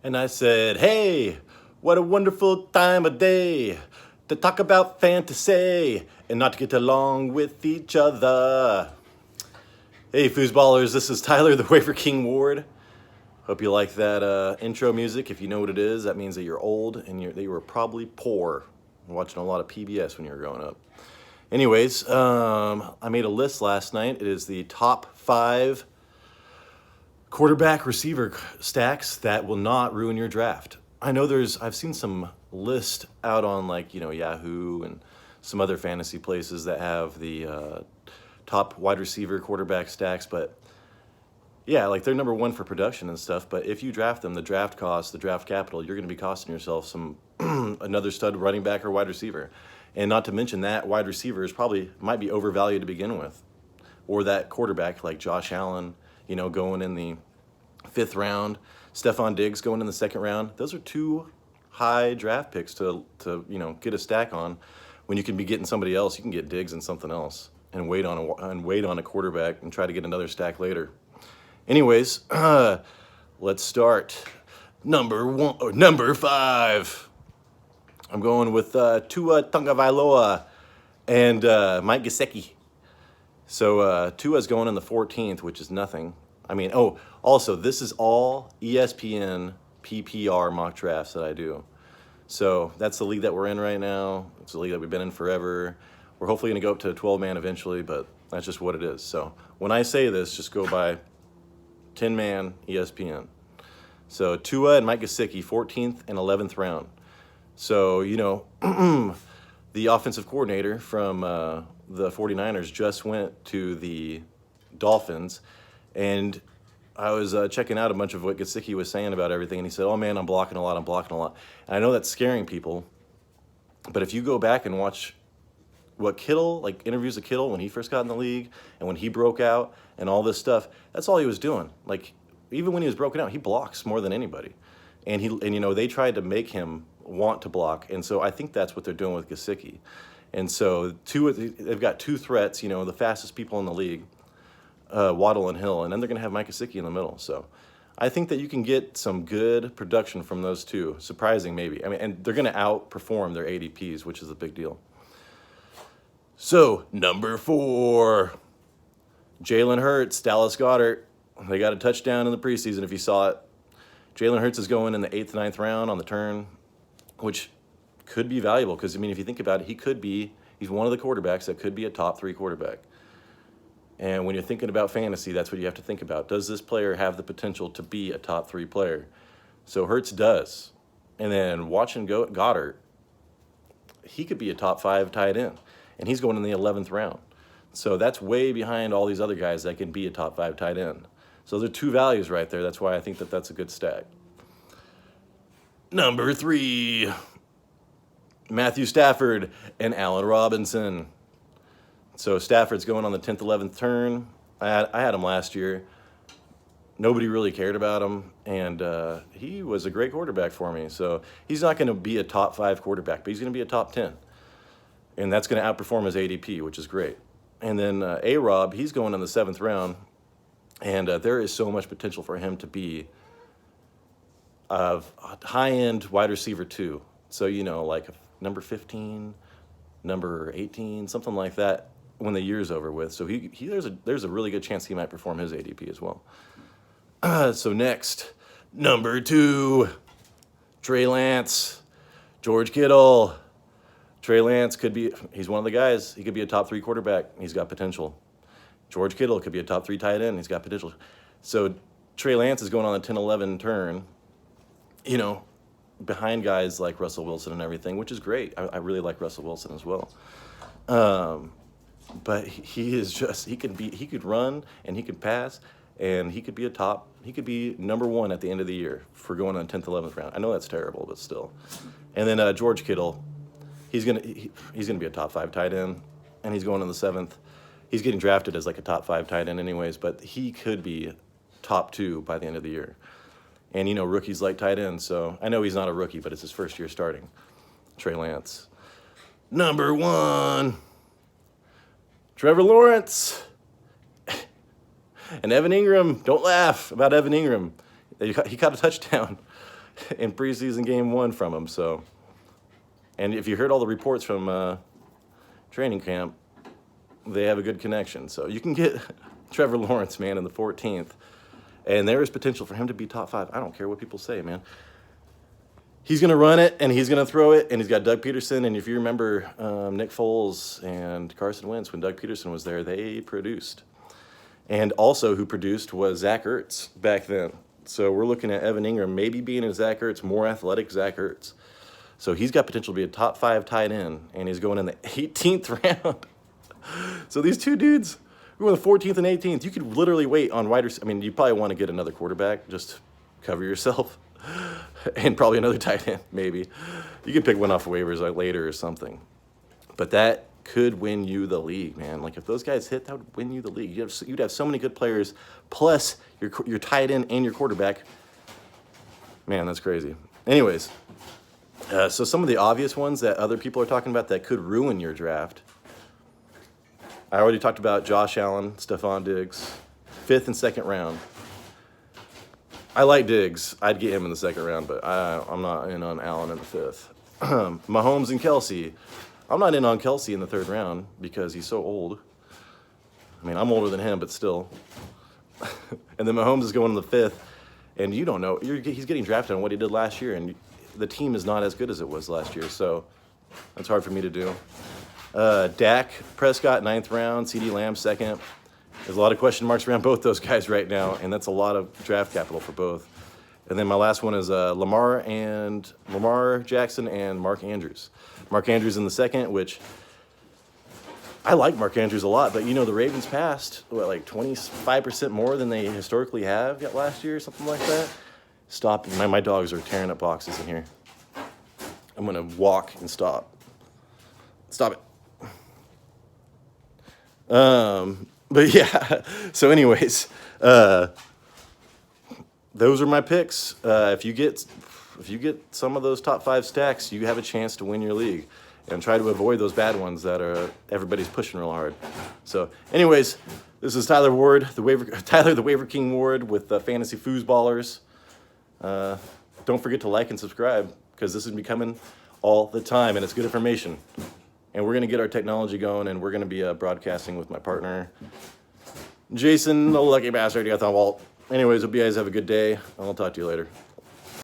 And I said, hey, what a wonderful time of day to talk about fantasy and not to get along with each other. Hey, foosballers, this is Tyler, the Waiver King Ward. Hope you like that intro music. If you know what it is, that means that you're old and that you were probably poor, watching a lot of PBS when you were growing up. Anyways, I made a list last night. It is the top 5 quarterback receiver stacks that will not ruin your draft. I know I've seen some list out on Yahoo and some other fantasy places that have the top wide receiver quarterback stacks, but yeah, like they're number 1 for production and stuff. But if you draft them, the draft cost, the draft capital, you're going to be costing yourself some another stud running back or wide receiver, and not to mention that wide receiver might be overvalued to begin with, or that quarterback like Josh Allen, going in the 5th round, Stephon Diggs going in the 2nd round. Those are 2 high draft picks to get a stack on. When you can be getting somebody else, you can get Diggs and something else, and wait on a quarterback and try to get another stack later. Anyways, let's start. Number 5. I'm going with Tua Tagovailoa and Mike Gesicki. So Tua's going in the 14th, which is nothing. Also, this is all ESPN PPR mock drafts that I do. So that's the league that we're in right now. It's the league that we've been in forever. We're hopefully going to go up to a 12-man eventually, but that's just what it is. So when I say this, just go by 10-man ESPN. So Tua and Mike Gesicki, 14th and 11th round. So, the offensive coordinator from the 49ers just went to the Dolphins, and I was checking out a bunch of what Gesicki was saying about everything, and he said, oh man, I'm blocking a lot. And I know that's scaring people, but if you go back and watch what Kittle, like interviews of Kittle when he first got in the league and when he broke out and all this stuff, that's all he was doing. Like, even when he was broken out, he blocks more than anybody. And they tried to make him want to block. And so I think that's what they're doing with Gesicki. And so they've got 2 threats, the fastest people in the league, Waddle and Hill, and then they're going to have Mike Gesicki in the middle. So I think that you can get some good production from those 2. Surprising, maybe. And they're going to outperform their ADPs, which is a big deal. So, number 4, Jalen Hurts, Dallas Goedert. They got a touchdown in the preseason, if you saw it. Jalen Hurts is going in the 8th, 9th round on the turn, which could be valuable because, if you think about it, he's one of the quarterbacks that could be a top 3 quarterback. And when you're thinking about fantasy, that's what you have to think about. Does this player have the potential to be a top 3 player? So Hurts does. And then watching Goddard, he could be a top 5 tight end, and he's going in the 11th round. So that's way behind all these other guys that can be a top 5 tight end. So there are 2 values right there. That's why I think that that's a good stack. Number 3, Matthew Stafford and Allen Robinson. So Stafford's going on the 10th, 11th turn. I had him last year. Nobody really cared about him, and he was a great quarterback for me. So he's not going to be a top 5 quarterback, but he's going to be a top 10. And that's going to outperform his ADP, which is great. And then A-Rob, he's going in the 7th round, and there is so much potential for him to be a high-end wide receiver too. So, like number 15, number 18, something like that when the year's over with. So there's a really good chance he might perform his ADP as well. So next, number 2, Trey Lance, George Kittle. Trey Lance he's one of the guys. He could be a top 3 quarterback. He's got potential. George Kittle could be a top 3 tight end. He's got potential. So Trey Lance is going on the 10-11 turn, behind guys like Russell Wilson and everything, which is great. I really like Russell Wilson as well. But he could run and he could pass, and he could be number 1 at the end of the year for going on the 10th, 11th round. I know that's terrible, but still. And then George Kittle, he's gonna be a top 5 tight end, and he's going in the 7th. He's getting drafted as like a top 5 tight end anyways, but he could be top 2 by the end of the year. And rookies like tight ends, so I know he's not a rookie, but it's his first year starting. Trey Lance. Number 1, Trevor Lawrence. And Evan Engram. Don't laugh about Evan Engram. He caught a touchdown. in preseason game 1 from him. So, and if you heard all the reports from training camp, they have a good connection. So you can get Trevor Lawrence, man, in the 14th. And there is potential for him to be top 5. I don't care what people say, man. He's going to run it, and he's going to throw it, and he's got Doug Peterson. And if you remember Nick Foles and Carson Wentz, when Doug Peterson was there, they produced. And also who produced was Zach Ertz back then. So we're looking at Evan Engram maybe being a Zach Ertz, more athletic Zach Ertz. So he's got potential to be a top 5 tight end, and he's going in the 18th round. So these two dudes, we're in the 14th and 18th. You could literally wait on wide receivers. I mean, you probably want to get another quarterback, just cover yourself. And probably another tight end, maybe. You could pick one off waivers later or something. But that could win you the league, man. Like, if those guys hit, that would win you the league. You'd have so many good players, plus your tight end and your quarterback. Man, that's crazy. Anyways, so some of the obvious ones that other people are talking about that could ruin your draft. I already talked about Josh Allen, Stephon Diggs, 5th and 2nd round. I like Diggs. I'd get him in the 2nd round, but I'm not in on Allen in the 5th. Mahomes and Kelsey. I'm not in on Kelsey in the 3rd round because he's so old. I mean, I'm older than him, but still. And then Mahomes is going in the 5th, and you don't know. He's getting drafted on what he did last year, and the team is not as good as it was last year, so that's hard for me to do. Dak Prescott, 9th round. CeeDee Lamb, 2nd. There's a lot of question marks around both those guys right now, and that's a lot of draft capital for both. And then my last one is Lamar Jackson and Mark Andrews. Mark Andrews in the 2nd, which I like Mark Andrews a lot, but the Ravens passed, like 25% more than they historically have last year, something like that. Stop. My dogs are tearing up boxes in here. I'm going to walk and stop. Stop it. But yeah, so anyways, those are my picks. If you get some of those top 5 stacks, you have a chance to win your league, and try to avoid those bad ones that everybody's pushing real hard. So anyways, this is Tyler the Waiver King Ward with Fantasy Foosballers. Don't forget to like and subscribe, because this is becoming all the time, and it's good information. And we're going to get our technology going, and we're going to be broadcasting with my partner, Jason, the lucky bastard. Anyways, hope you guys have a good day, and I'll talk to you later.